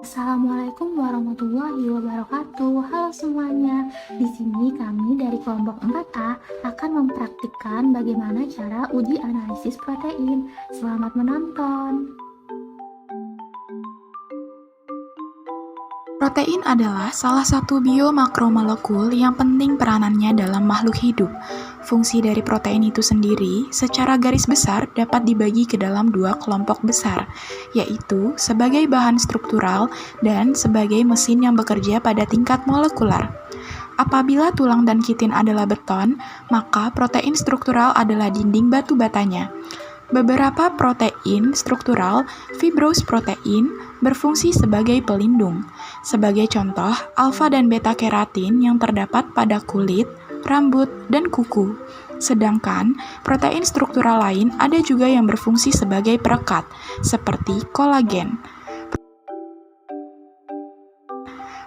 Assalamualaikum warahmatullahi wabarakatuh. Halo semuanya. Di sini kami dari kelompok 4A akan mempraktikkan bagaimana cara uji analisis protein. Selamat menonton. Protein adalah salah satu biomakromolekul yang penting peranannya dalam makhluk hidup. Fungsi dari protein itu sendiri secara garis besar dapat dibagi ke dalam dua kelompok besar, yaitu sebagai bahan struktural dan sebagai mesin yang bekerja pada tingkat molekular. Apabila tulang dan kitin adalah beton, maka protein struktural adalah dinding batu batanya. Beberapa protein struktural, fibrous protein, berfungsi sebagai pelindung. Sebagai contoh, alfa dan beta keratin yang terdapat pada kulit, rambut, dan kuku. Sedangkan protein struktural lain ada juga yang berfungsi sebagai perekat, seperti kolagen.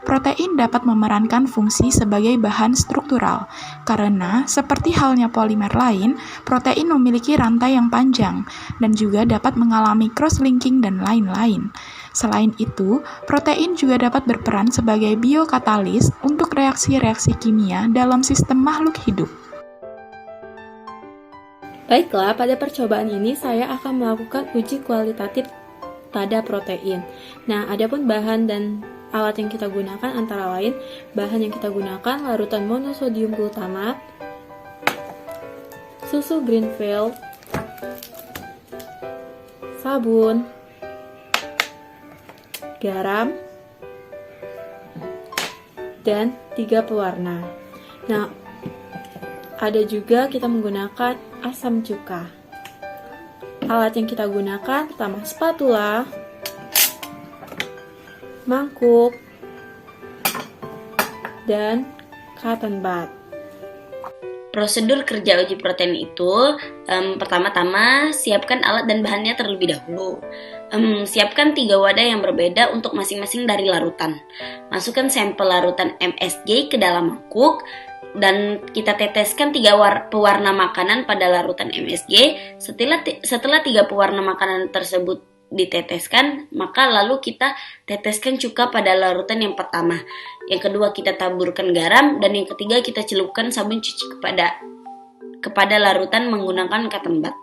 Protein dapat memerankan fungsi sebagai bahan struktural, karena seperti halnya polimer lain, protein memiliki rantai yang panjang dan juga dapat mengalami cross-linking dan lain-lain. Selain itu, protein juga dapat berperan sebagai biokatalis untuk reaksi-reaksi kimia dalam sistem makhluk hidup. Baiklah, pada percobaan ini saya akan melakukan uji kualitatif pada protein. Nah, adapun bahan dan alat yang kita gunakan antara lain bahan yang kita gunakan larutan monosodium glutamat, susu Greenfield, sabun, garam, dan 3 pewarna. Nah, ada juga kita menggunakan asam cuka. Alat yang kita gunakan pertama spatula, mangkuk, dan cotton bud. Prosedur kerja uji protein itu, pertama-tama siapkan alat dan bahannya terlebih dahulu. Siapkan 3 wadah yang berbeda untuk masing-masing dari larutan. Masukkan sampel larutan MSG ke dalam mangkuk, dan kita teteskan 3 pewarna makanan pada larutan MSG. Setelah 3 pewarna makanan tersebut diteteskan, maka lalu kita teteskan cuka pada larutan yang pertama. Yang kedua kita taburkan garam, dan yang ketiga kita celupkan sabun cuci kepada larutan menggunakan cotton bud.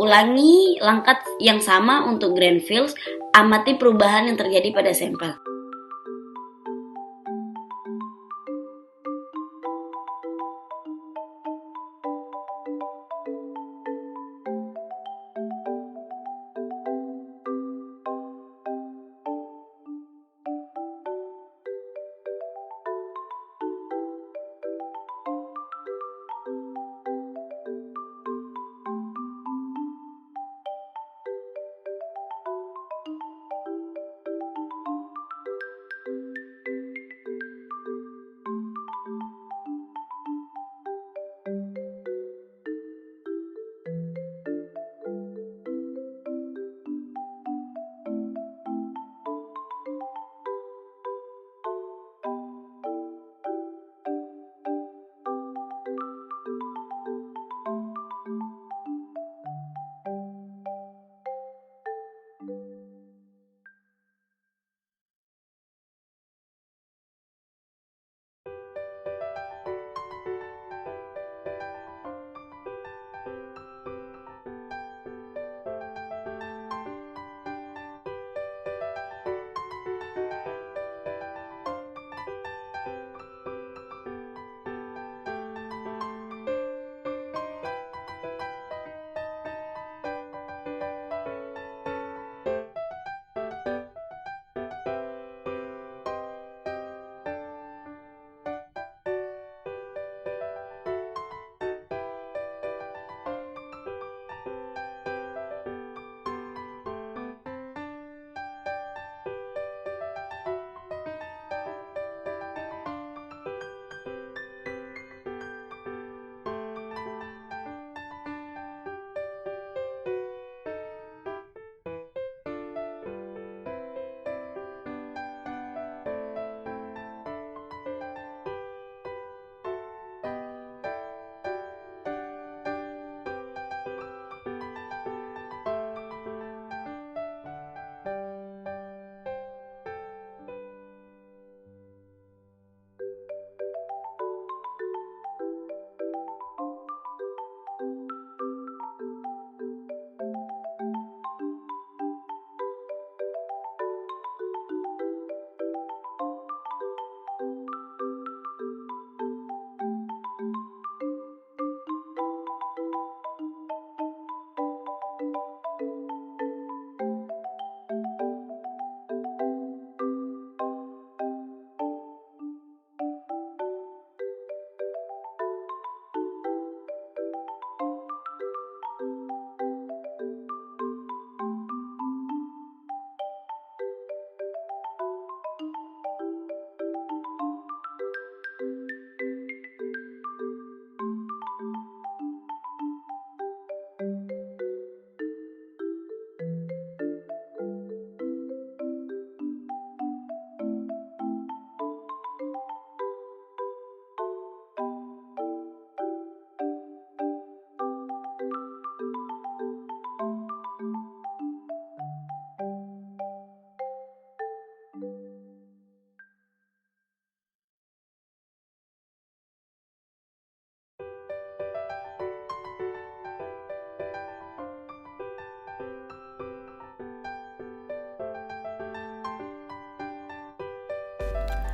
Ulangi langkah yang sama untuk Greenfields. Amati perubahan yang terjadi pada sampel.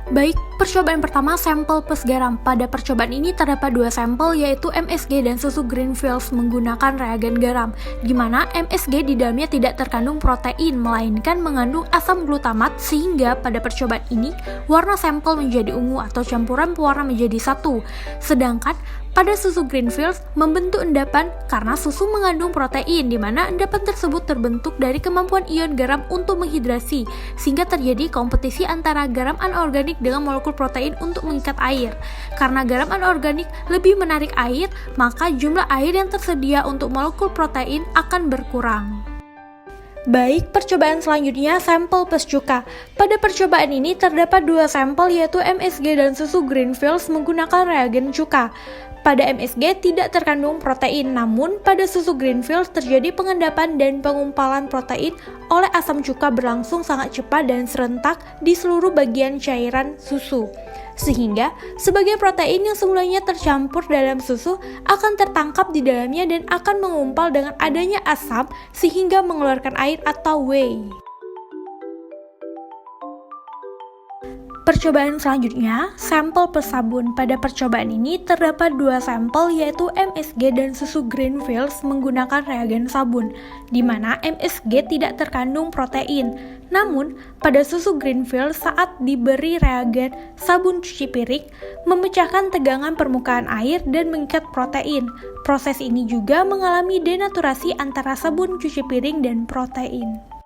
Baik, percobaan pertama sampel plus garam. Pada percobaan ini terdapat 2 sampel yaitu MSG dan susu Greenfields menggunakan reagen garam, di mana MSG di dalamnya tidak terkandung protein melainkan mengandung asam glutamat, sehingga pada percobaan ini warna sampel menjadi ungu atau campuran pewarna menjadi satu. Sedangkan pada susu Greenfields membentuk endapan karena susu mengandung protein, di mana endapan tersebut terbentuk dari kemampuan ion garam untuk menghidrasi, sehingga terjadi kompetisi antara garam anorganik dengan molekul protein untuk mengikat air. Karena garam anorganik lebih menarik air, maka jumlah air yang tersedia untuk molekul protein akan berkurang. Baik, percobaan selanjutnya sampel plus cuka. Pada percobaan ini terdapat 2 sampel yaitu MSG dan susu Greenfields menggunakan reagen cuka. Pada MSG tidak terkandung protein, namun pada susu Greenfields terjadi pengendapan dan pengumpalan protein oleh asam cuka berlangsung sangat cepat dan serentak di seluruh bagian cairan susu. Sehingga sebagian protein yang semulanya tercampur dalam susu akan tertangkap di dalamnya dan akan mengumpal dengan adanya asam sehingga mengeluarkan air atau whey. Percobaan selanjutnya, sampel plus sabun. Pada percobaan ini terdapat 2 sampel yaitu MSG dan susu Greenfields menggunakan reagen sabun, di mana MSG tidak terkandung protein. Namun, pada susu Greenfields saat diberi reagen sabun cuci piring, memecahkan tegangan permukaan air dan mengikat protein. Proses ini juga mengalami denaturasi antara sabun cuci piring dan protein.